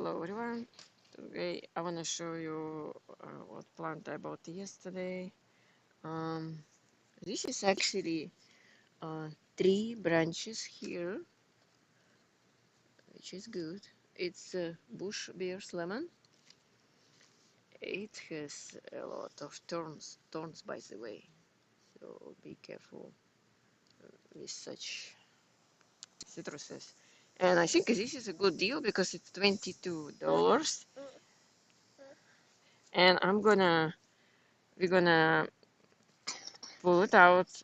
Hello everyone. Today I want to show you what plant I bought yesterday. Um, this is actually three branches here, which is good. It's bush bear's lemon. It has a lot of thorns by the way, so be careful with such citruses. And I think this is a good deal because it's $22, and we're gonna pull it out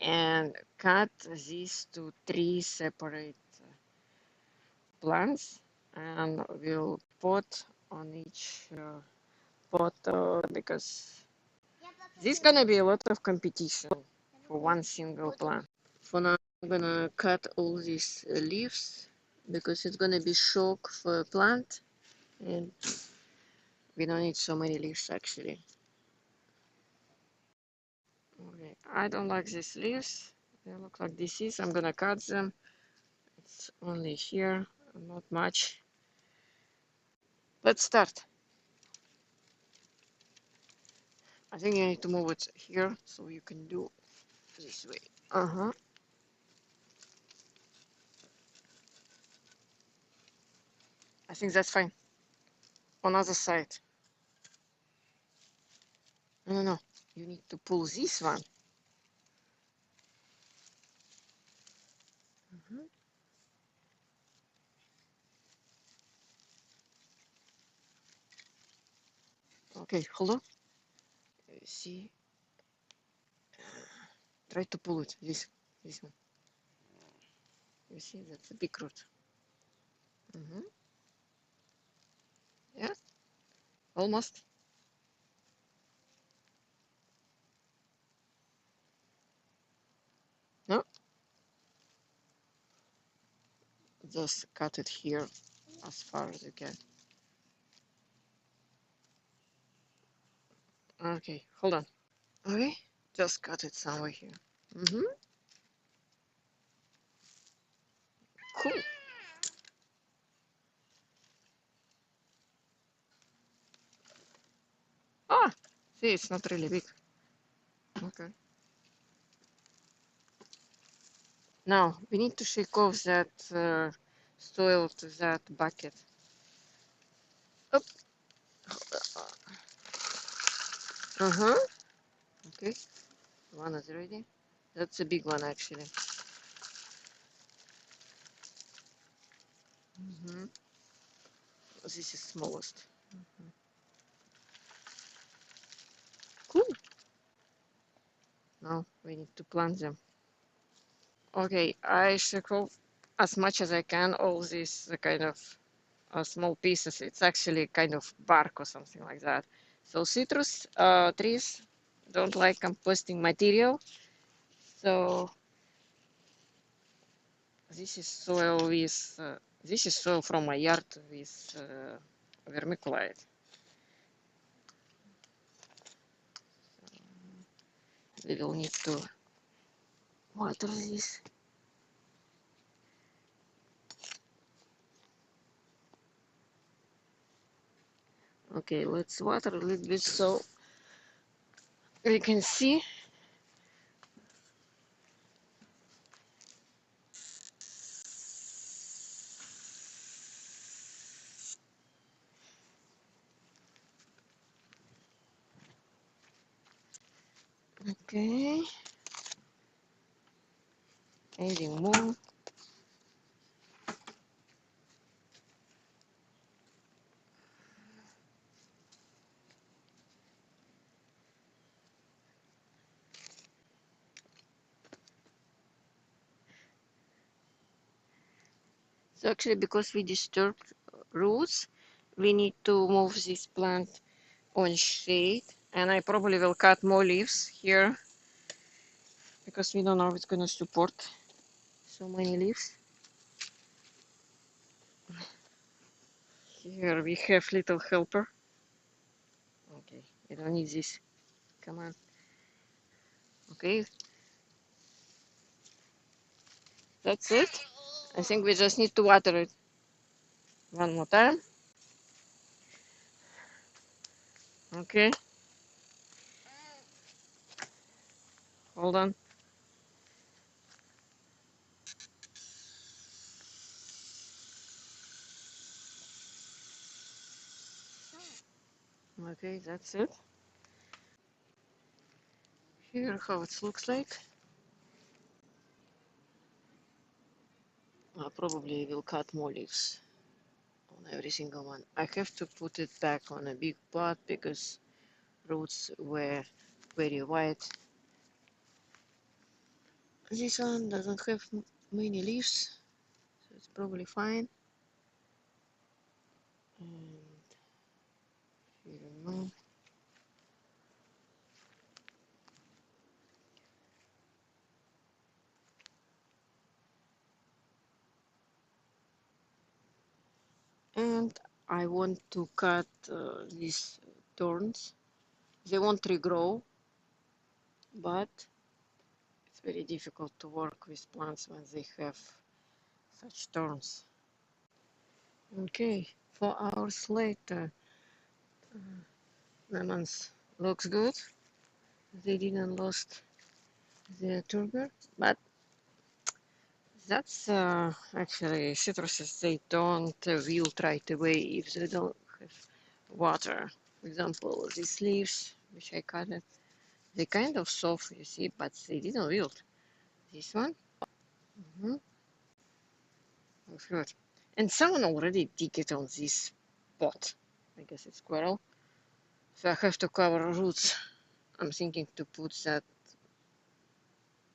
and cut these to three separate plants, and we'll pot on each pot because there's gonna be a lot of competition for one single plant. For now, I'm gonna cut all these leaves because it's gonna be shock for a plant, and we don't need so many leaves actually. Okay, I don't like these leaves. They look like disease. I'm gonna cut them. It's only here, not much. Let's start. I think you need to move it here so you can do this way. Uh-huh. I think that's fine. On other side. No. You need to pull this one. Okay, hold on. See? Try to pull it. This one. You see, that's a big root. Yeah, almost. No? Just cut it here as far as you can. Okay, hold on. Okay, just cut it somewhere here. Cool. Ah, see, it's not really big. Okay. Now, we need to shake off that soil to that bucket. Up. Uh-huh. Okay, one is ready. That's a big one, actually. This is smallest. Cool. Now we need to plant them. Okay, I shake off as much as I can all these kind of small pieces. It's actually kind of bark or something like that. So citrus trees don't like composting material. So this is soil with this is soil from my yard with vermiculite. We will need to water this. Okay, let's water a little bit so we can see. Okay, adding more. So actually, because we disturbed roots, we need to move this plant on shade, and I probably will cut more leaves here because we don't know if it's gonna support so many leaves. Here we have little helper. Okay, we don't need this. Come on. Okay, that's it. I think we just need to water it. One more time. Okay, hold on. Okay, that's it. Here how it looks like. Probably will cut more leaves on every single one. I have to put it back on a big pot because roots were very wide. This one doesn't have many leaves, so it's probably fine. And here no. And I want to cut these thorns. They won't regrow, but it's very difficult to work with plants when they have such thorns. Okay, 4 hours later, lemons looks good. They didn't lost their turgor, but that's actually citruses. They don't wilt right away if they don't have water. For example, these leaves, which I cut it, they kind of soft, you see, but they didn't wilt. This one, looks good. And someone already dig it on this pot. I guess it's squirrel. So I have to cover roots. I'm thinking to put that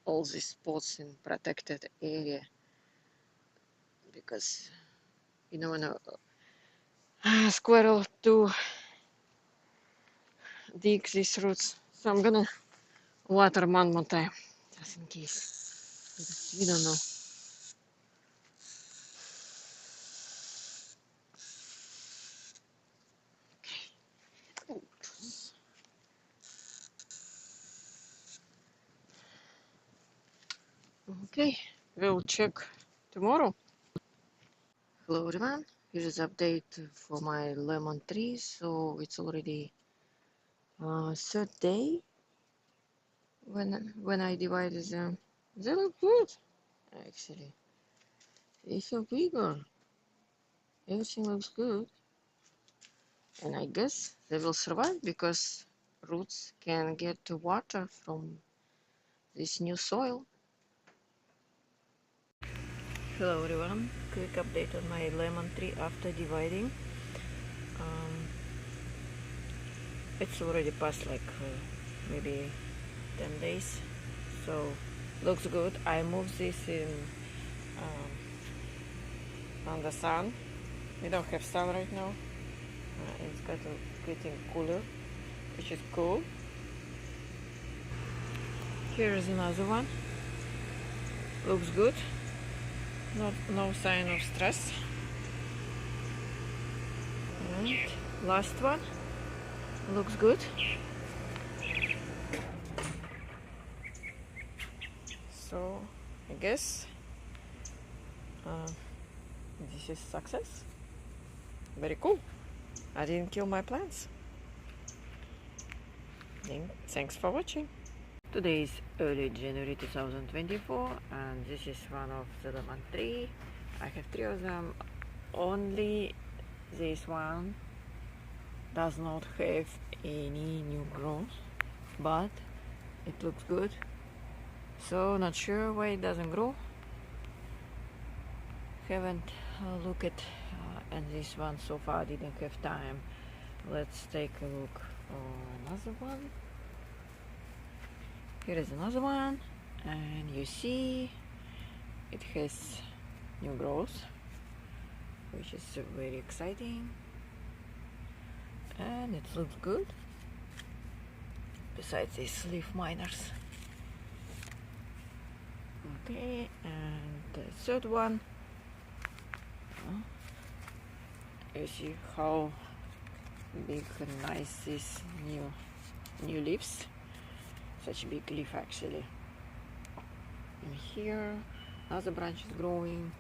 all these pots in protected area because you know when a squirrel to dig these roots. So I'm gonna water one more time just in case. Because we don't know. Okay, we'll check tomorrow. Hello everyone. Here is update for my lemon trees. So it's already third day when I divided them. They look good actually. They feel bigger. Everything looks good. And I guess they will survive because roots can get water from this new soil. Hello everyone, quick update on my lemon tree after dividing. It's already past like maybe 10 days, so looks good. I moved this in on the sun. We don't have sun right now. It's getting cooler, which is cool. Here is another one. Looks good. No sign of stress. And last one looks good. So I guess this is success. Very cool. I didn't kill my plants. Thanks for watching. Today is early January 2024 and this is one of the lemon tree. I have 3 of them. Only this one does not have any new growth, but it looks good. So not sure why it doesn't grow. Haven't looked at and this one so far. Didn't have time. Let's take a look for another one. Here is another one, and you see it has new growth, which is very exciting, and it looks good. Besides these leaf miners. Okay, and the third one. You see how big and nice these new leaves. Such a big leaf actually. And here another branch is growing.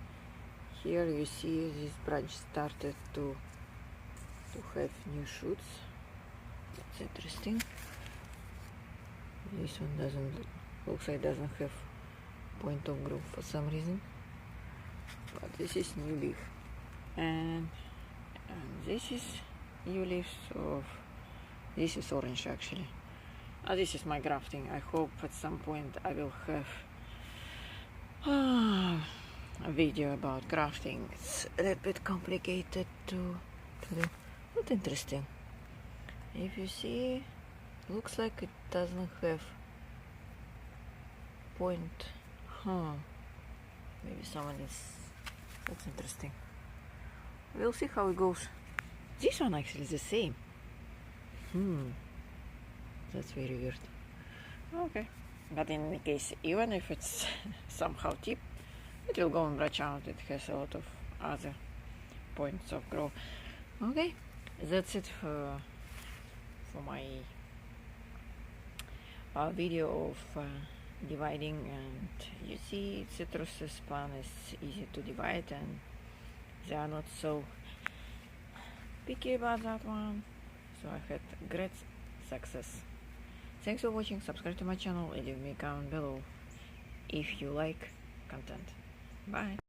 Here you see this branch started to have new shoots. That's interesting. This one looks like doesn't have point of growth for some reason, but this is new leaf, and this is new leaves of this is orange actually. This is my grafting. I hope at some point I will have a video about grafting. It's a little bit complicated to do, but interesting. If you see, looks like it doesn't have point. Maybe someone is. That's interesting. We'll see how it goes. This one actually is the same. That's very weird. Okay. But in any case, even if it's somehow tip, it will go and branch out. It has a lot of other points of growth. Okay, that's it for my video of dividing. And you see, citrus plant is easy to divide, and they are not so picky about that one. So I had great success. Thanks for watching. Subscribe to my channel and leave me a comment below if you like content. Bye.